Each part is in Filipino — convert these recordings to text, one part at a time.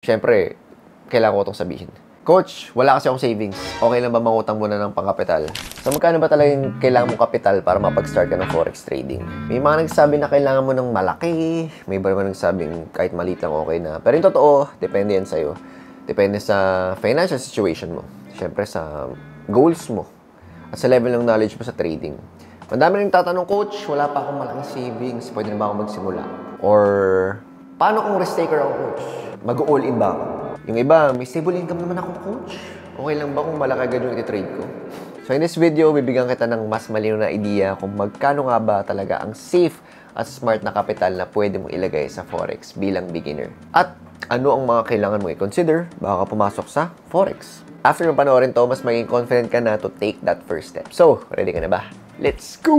Siyempre, kailangan ko itong sabihin. Coach, wala kasi akong savings. Okay lang ba mangutang muna ng pangkapital? So, magkano ba talaga yung kailangan mong kapital para mapag-start ka ng forex trading? May mga nagsabi na kailangan mo ng malaki. May iba naman nagsabing kahit maliit lang okay na. Pero yung totoo, depende yan sa'yo. Depende sa financial situation mo. Siyempre sa goals mo. At sa level ng knowledge mo sa trading. Madami rin tatanong, Coach, wala pa akong malaking savings. Pwede na ba akong magsimula? Or, paano kung risk taker ako, Coach? Mag-all in ba ako? Yung iba, may stable income naman ako, Coach. Okay lang ba kung malaki agad yung iti-trade ko? So in this video, bibigyan kita ng mas malinaw na idea kung magkano nga ba talaga ang safe at smart na kapital na pwede mong ilagay sa forex bilang beginner. At ano ang mga kailangan mo i-consider bago ka pumasok sa forex. After yung panoorin to, mas maging confident ka na to take that first step. So, ready ka na ba? Let's go!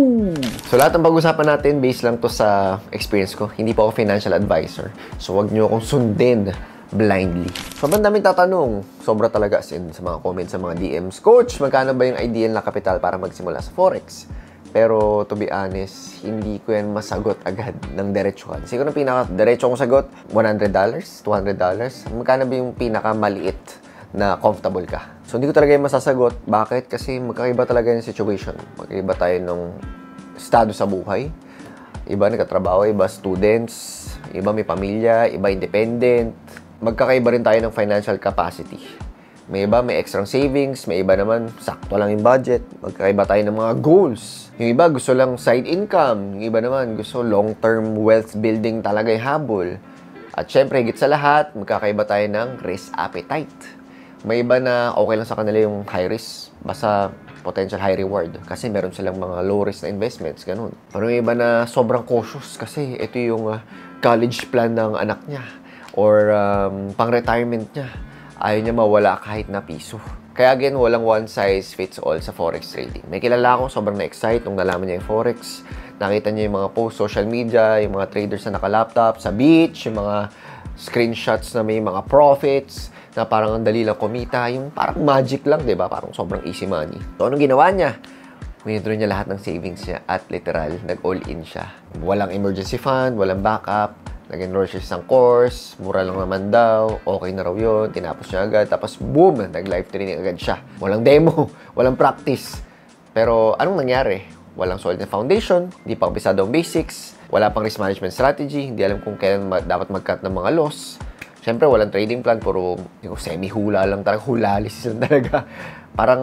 So, lahat ng pag-usapan natin, based lang to sa experience ko. Hindi po ako financial advisor. So, wag nyo akong sundin blindly. So, ang daming tatanong. Sobra talaga as in sa mga comments, sa mga DMs. Coach, magkano ba yung ideal na kapital para magsimula sa forex? Pero, to be honest, hindi ko yan masagot agad ng diretsuhan. Siguro ang pinaka-diretso kong sagot, $100, $200. Magkano ba yung pinaka-maliit na comfortable ka? So, hindi ko talaga yung masasagot. Bakit? Kasi magkakaiba talaga yung situation. Magkakaiba tayo ng estado sa buhay. Iba nagkatrabaho, iba students, iba may pamilya, iba independent. Magkakaiba rin tayo ng financial capacity. May iba may extra savings, may iba naman sakto lang yung budget. Magkakaiba tayo ng mga goals. Yung iba gusto lang side income, yung iba naman gusto long-term wealth building talaga yung habol. At syempre, higit sa lahat, magkakaiba tayo ng risk appetite. May iba na okay lang sa kanila yung high risk, basta potential high reward. Kasi meron silang mga low risk na investments, ganun. Pero may iba na sobrang cautious kasi ito yung college plan ng anak niya or pang-retirement niya. Ayaw niya mawala kahit na piso. Kaya again, walang one size fits all sa forex trading. May kilala akong sobrang na-excite nung nalaman niya yung forex. Nakita niya yung mga post social media, yung mga traders na naka-laptop sa beach, yung mga screenshots na may mga profits, na parang ang dali lang kumita, yung parang magic lang, di ba? Parang sobrang easy money. So, anong ginawa niya? Withdraw niya lahat ng savings niya at literal, nag-all-in siya. Walang emergency fund, walang backup, nag-enroll siya sa isang course, mura lang naman daw, okay na raw yun, tinapos niya agad, tapos boom, nag-live training agad siya. Walang demo, walang practice. Pero anong nangyari? Walang solid na foundation, hindi pa kabisado ang basics, wala pang risk management strategy, hindi alam kung kailan dapat mag-cut ng mga loss. Siyempre, walang trading plan, puro semi-hula lang talaga, hulalis lang talaga. Parang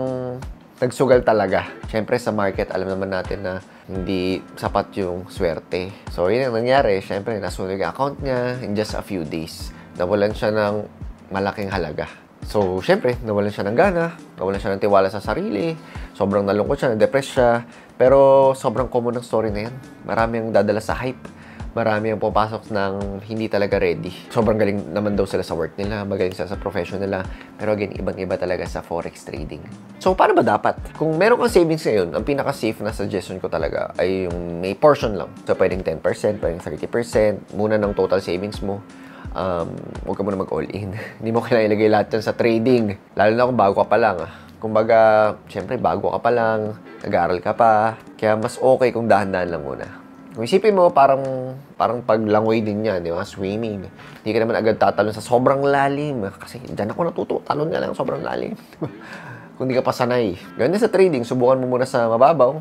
nagsugal talaga. Siyempre, sa market, alam naman natin na hindi sapat yung swerte. So, yun ang nangyari. Siyempre, nasunog yung account niya in just a few days. Nawalan siya ng malaking halaga. So, siyempre, nawalan siya ng gana, nawalan siya ng tiwala sa sarili, sobrang nalungkot siya, na-depress siya. Pero, sobrang common ng story na yan. Marami ang dadala sa hype. Marami ang pupasok ng hindi talaga ready. Sobrang galing naman daw sila sa work nila, magaling sila sa profession nila. Pero again, ibang-iba talaga sa forex trading. So, paano ba dapat? Kung meron kang savings ngayon, ang pinaka-safe na suggestion ko talaga ay yung may portion lang. So, pwedeng 10%, pwedeng 30%, muna ng total savings mo. Huwag ka muna mag-all-in. Hindi mo kailangan ilagay lahat yan sa trading. Lalo na kung bago ka pa lang. Kumbaga, syempre, bago ka pa lang, nag-aaral ka pa. Kaya mas okay kung dahan-dahan lang muna. Kung isipin mo, parang paglangoy din yan, di ba? Swimming. Hindi ka naman agad tatalon sa sobrang lalim. Kasi dyan ako natuto, talon nga lang sobrang lalim. Kung di ka pa sanay. Ganyan sa trading, subukan mo muna sa mababaw.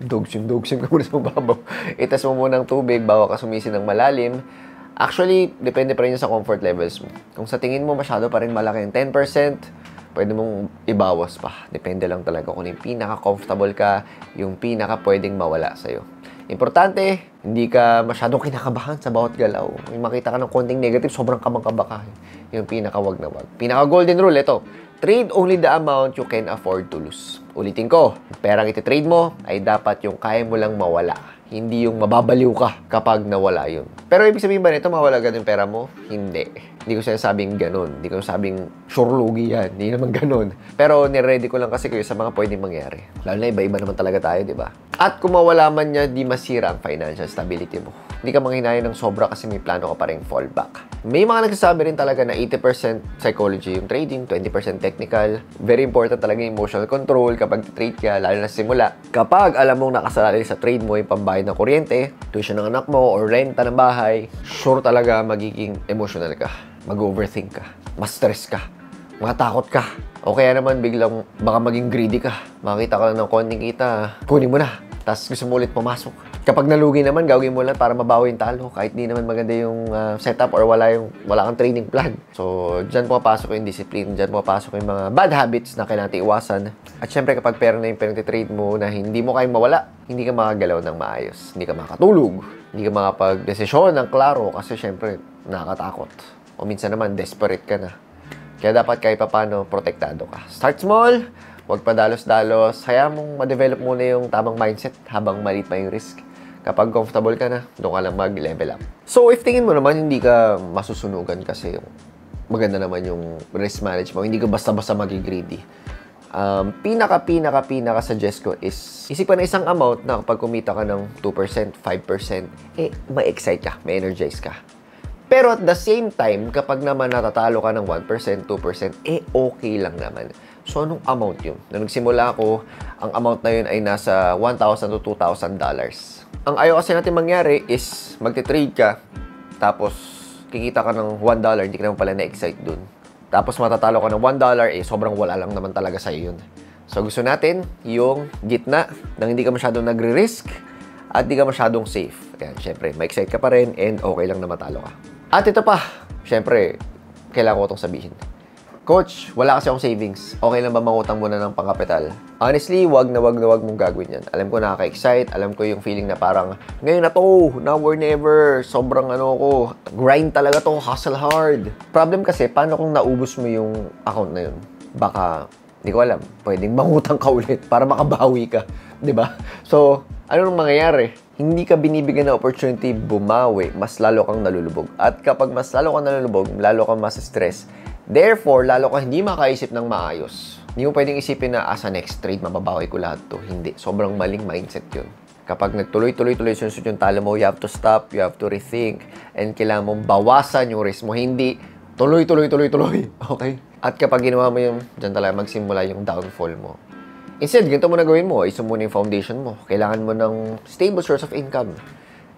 Dogsim ka muna sa mababaw. Itas mo muna ng tubig bago ka sumisi ng malalim. Actually, depende pa rin sa comfort levels mo. Kung sa tingin mo masyado pa rin malaki yung 10%, pwede mong ibawas pa. Depende lang talaga kung yung pinaka-comfortable ka, yung pinaka-pwedeng mawala sa'yo. Importante, hindi ka masyadong kinakabahan sa bawat galaw. May makita ka ng konting negative, sobrang kabang-kaba ka. Yung pinaka-wag na wag. Pinaka-golden rule, ito. Trade only the amount you can afford to lose. Ulitin ko, perang iti-trade mo ay dapat yung kaya mo lang mawala. Hindi yung mababaliw ka kapag nawala yun. Pero ibig sabihin ba nito, mawala agad yung pera mo? Hindi. Hindi ko sinasabing ganun. Hindi ko sinasabing sure lugi yan. Hindi naman ganun. Pero niready ko lang kasi kayo sa mga pwedeng mangyari. Lalo na iba-iba naman talaga tayo, di ba? At kung mawala man niya, di masira ang financial stability mo. Hindi ka manghinayang ng sobra kasi may plano ka pa rin fallback. May mga nagsasabi rin talaga na 80% psychology yung trading, 20% technical. Very important talaga yung emotional control kapag trade ka, lalo na simula. Kapag alam mong nakasalalay sa trade mo yung pambayad ng kuryente, tuition ng anak mo, or renta ng bahay, sure talaga magiging emotional ka. mag-overthink ka, mas stress ka, matakot ka, o kaya naman biglang baka maging greedy ka. Makita ka lang ng konting kita, kunin mo na, tapos gusto mo ulit pumasok. Kapag nalugi naman, gawin mo lang para mabawi yung talo, kahit di naman maganda yung setup or wala kang training plan. So, dyan pumapasok yung discipline, dyan pumapasok yung mga bad habits na kailangan iwasan. At syempre, kapag pera na yung pinag-trade mo na hindi mo kayang mawala, hindi ka makagalaw ng maayos, hindi ka makatulog, hindi ka makapag-desisyon ng klaro kasi syempre, nakakatakot. O minsan naman, desperate ka na. Kaya dapat kahit paano, protektado ka. Start small, huwag pa dalos-dalos. Hayaan mong ma-develop muna yung tamang mindset habang maliit pa yung risk. Kapag comfortable ka na, doon ka lang mag-level up. So, if tingin mo naman hindi ka masusunugan kasi maganda naman yung risk management, hindi ka basta-basta mag-greedy. Pinaka suggest ko is isipan na isang amount na kapag kumita ka ng 2%, 5%, ma-excite ka, ma-energize ka. Pero at the same time, kapag naman natatalo ka ng 1%, 2%, okay lang naman. So, anong amount yun? Nung nagsimula ako, ang amount na yun ay nasa $1,000 to $2,000. Ang ayaw kasi natin mangyari is magte-trade ka, tapos kikita ka ng $1, hindi ka naman pala na-excite dun. Tapos matatalo ka ng $1, sobrang wala lang naman talaga sa'yo yun. So, gusto natin yung gitna nang hindi ka masyadong nagre-risk at hindi ka masyadong safe. Kaya, syempre, ma-excite ka pa rin and okay lang na matalo ka. At ito pa, syempre, kailangan ko itong sabihin. Coach, wala kasi akong savings. Okay lang ba mangutang muna ng pangkapital? Honestly, wag na wag mong gagawin yan. Alam ko nakaka-excite, alam ko yung feeling na parang, ngayon na to, now or never, sobrang ko, grind talaga to, hustle hard. Problem kasi, paano kung naubos mo yung account na yun? Baka, hindi ko alam, pwedeng mangutang ka ulit para makabawi ka, di ba? So, ano nang mangyayari? Hindi ka binibigyan ng opportunity bumawi, mas lalo kang nalulubog. At kapag mas lalo kang nalulubog, lalo kang mas stress. Therefore, lalo ka hindi makaisip ng maayos. Hindi mo pwedeng isipin na sa next trade, mababawi ko lahat to. Hindi. Sobrang maling mindset yun. Kapag nagtuloy-tuloy sunod yung talo mo, you have to stop, you have to rethink, and kailangan mong bawasan yung risk mo. Hindi tuloy. Okay? At kapag ginawa mo yung, dyan talaga magsimula yung downfall mo. Instead, ganito mo na gawin mo. Iso muna yung foundation mo. Kailangan mo ng stable source of income.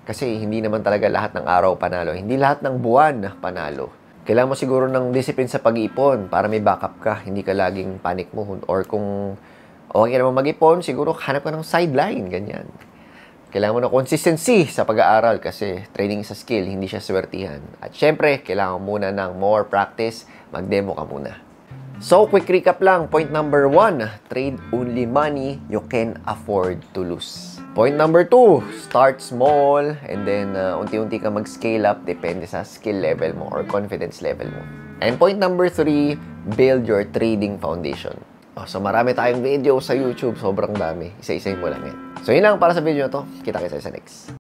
Kasi hindi naman talaga lahat ng araw panalo. Hindi lahat ng buwan panalo. Kailangan mo siguro ng discipline sa pag-iipon para may backup ka. Hindi ka laging panic mo. Or kung okay ka naman mag-ipon, siguro hanap ka ng sideline. Ganyan. Kailangan mo ng consistency sa pag-aaral kasi training sa skill, hindi siya swertihan. At syempre, kailangan mo muna ng more practice. Mag-demo ka muna. So, quick recap lang. Point number 1, trade only money you can afford to lose. Point number 2, start small and then unti-unti ka mag-scale up depende sa skill level mo or confidence level mo. And point number 3, build your trading foundation. So, marami tayong video sa YouTube. Sobrang dami. Isa-isahin mo lang yan. So, yun lang para sa video na to. Kita-kita sa next.